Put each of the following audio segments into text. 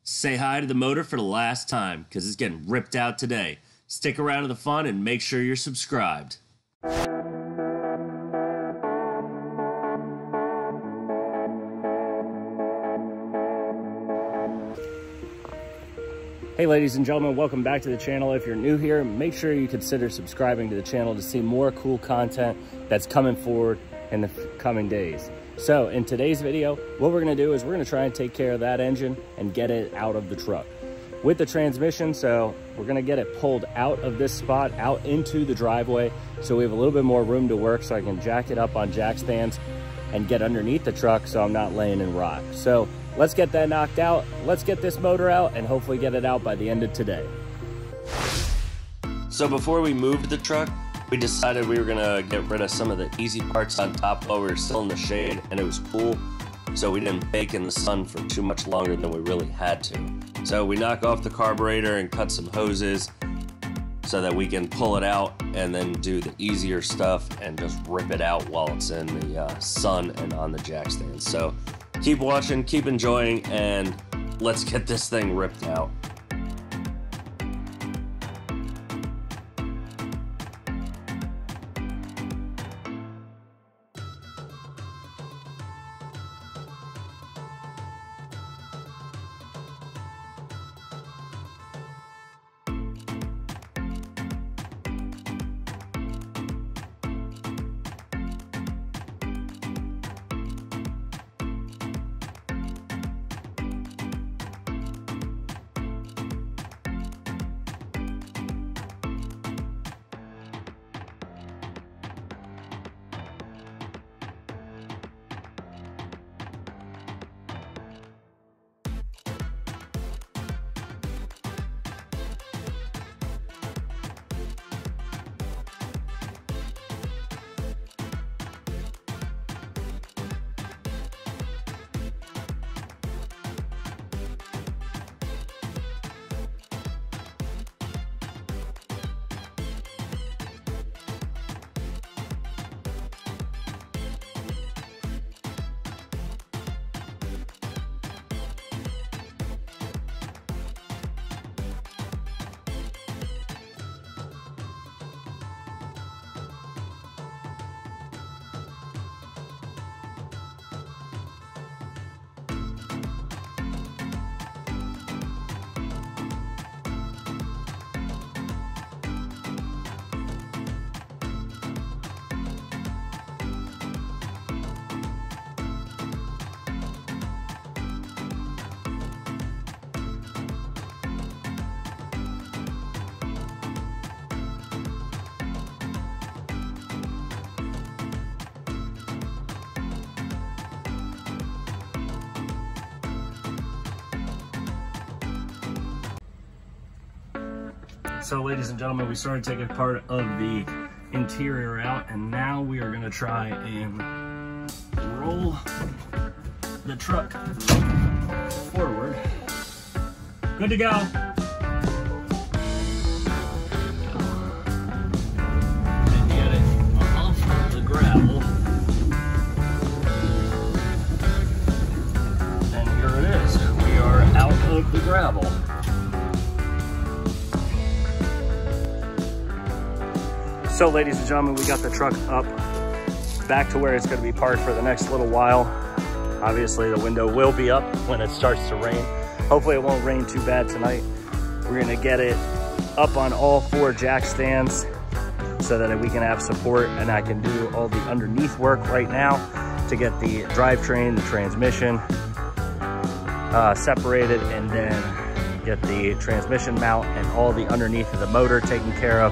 Say hi to the motor for the last time, because it's getting ripped out today. Stick around to the fun and make sure you're subscribed. Hey ladies and gentlemen, welcome back to the channel. If you're new here, make sure you consider subscribing to the channel to see more cool content that's coming forward in the coming days. So in today's video, what we're gonna do is we're gonna try and take care of that engine and get it out of the truck. With the transmission, so we're gonna get it pulled out of this spot, out into the driveway, so we have a little bit more room to work so I can jack it up on jack stands and get underneath the truck so I'm not laying in rock. So let's get that knocked out. Let's get this motor out and hopefully get it out by the end of today. So before we moved the truck, we decided we were gonna get rid of some of the easy parts on top while we were still in the shade and it was cool. So we didn't bake in the sun for too much longer than we really had to. So we knock off the carburetor and cut some hoses so that we can pull it out and then do the easier stuff and just rip it out while it's in the sun and on the jack stand. So keep watching, keep enjoying, and let's get this thing ripped out. So ladies and gentlemen, we started taking part of the interior out and now we are gonna try and roll the truck forward. Good to go. And get it off the gravel. And here it is. We are out of the gravel. So ladies and gentlemen, we got the truck up back to where it's going to be parked for the next little while. Obviously the window will be up when it starts to rain. Hopefully it won't rain too bad tonight. We're going to get it up on all 4 jack stands so that we can have support and I can do all the underneath work right now to get the drivetrain, the transmission separated, and then get the transmission mount and all the underneath of the motor taken care of.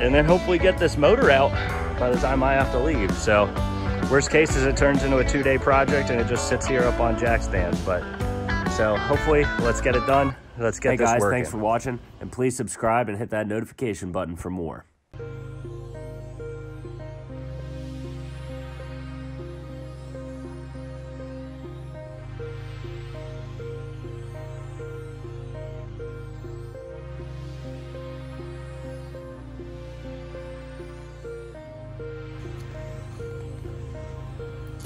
And then hopefully get this motor out by the time I have to leave. So worst case is it turns into a 2-day project and it just sits here up on jack stands. But so hopefully let's get it done. Let's get this working. Hey guys, thanks for watching, and please subscribe and hit that notification button for more.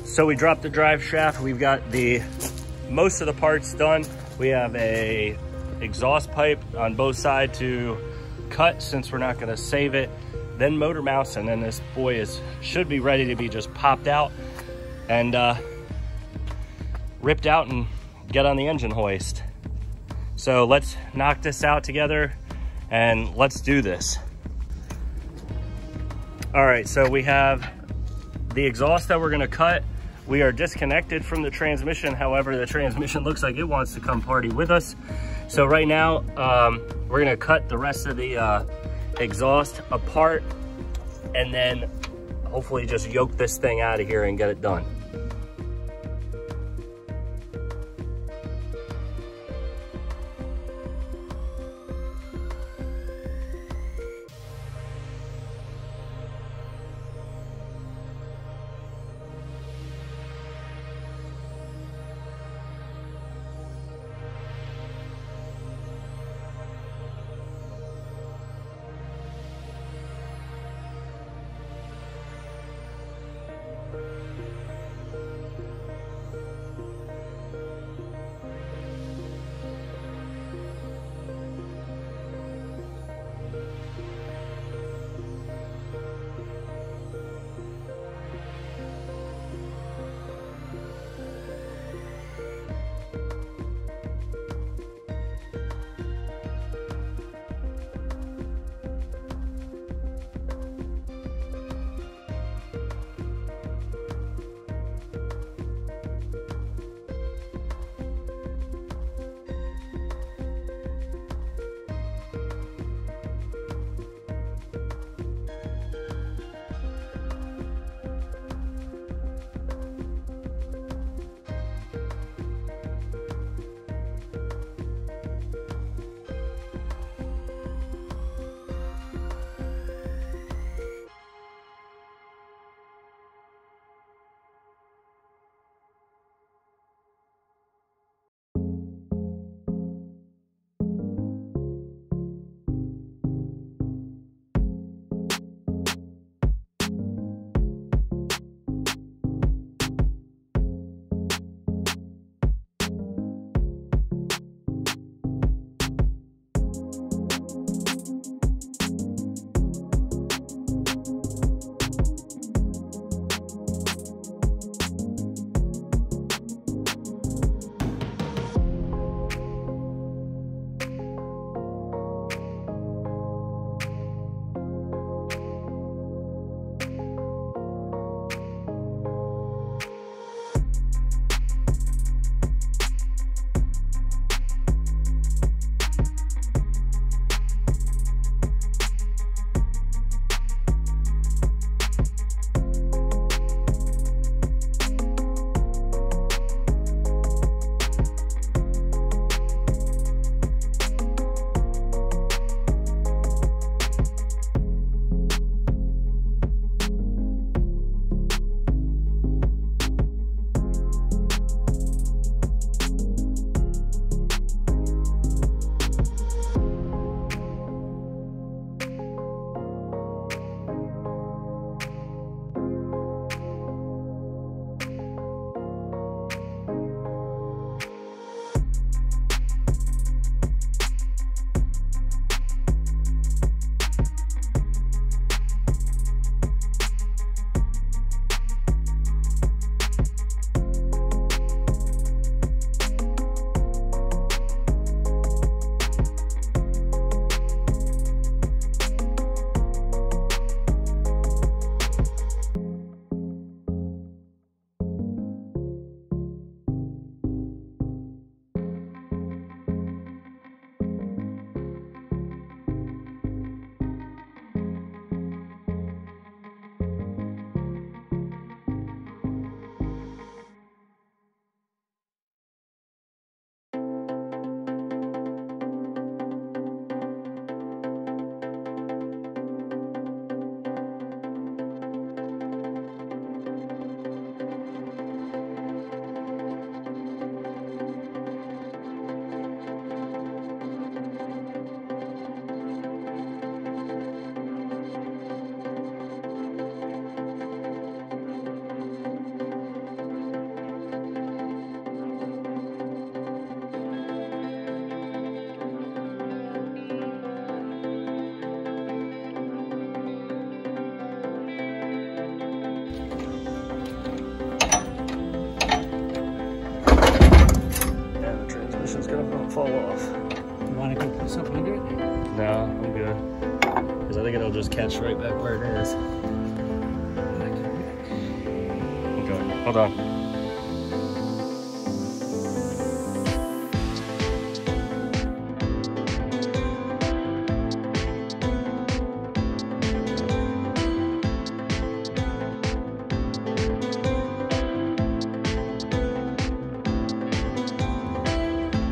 So we dropped the drive shaft. We've got the most of the parts done. We have a exhaust pipe on both sides to cut since we're not gonna save it, then motor mounts, and then this boy should be ready to be just popped out and ripped out and get on the engine hoist. So let's knock this out together and let's do this. All right, so we have the exhaust that we're gonna cut. We are disconnected from the transmission. However, the transmission looks like it wants to come party with us. So right now, we're gonna cut the rest of the exhaust apart and then hopefully just yoke this thing out of here and get it done. it's gonna fall off. You want to go put something under it? No, I'm good. Because I think it'll just catch right back where it is. Okay, hold on.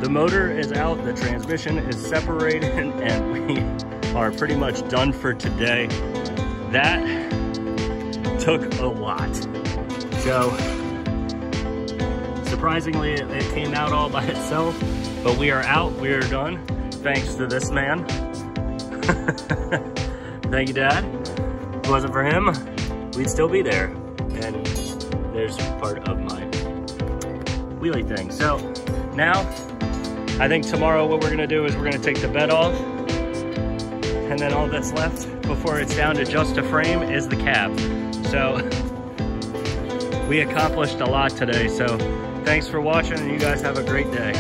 The motor is out, the transmission is separated, and we are pretty much done for today. That took a lot. So, surprisingly, it came out all by itself, but we are out, we are done, thanks to this man. Thank you, Dad. If it wasn't for him, we'd still be there. And there's part of my wheelie thing. So, now, I think tomorrow what we're gonna do is we're gonna take the bed off, and then all that's left before it's down to just a frame is the cab. So we accomplished a lot today. So thanks for watching, and you guys have a great day.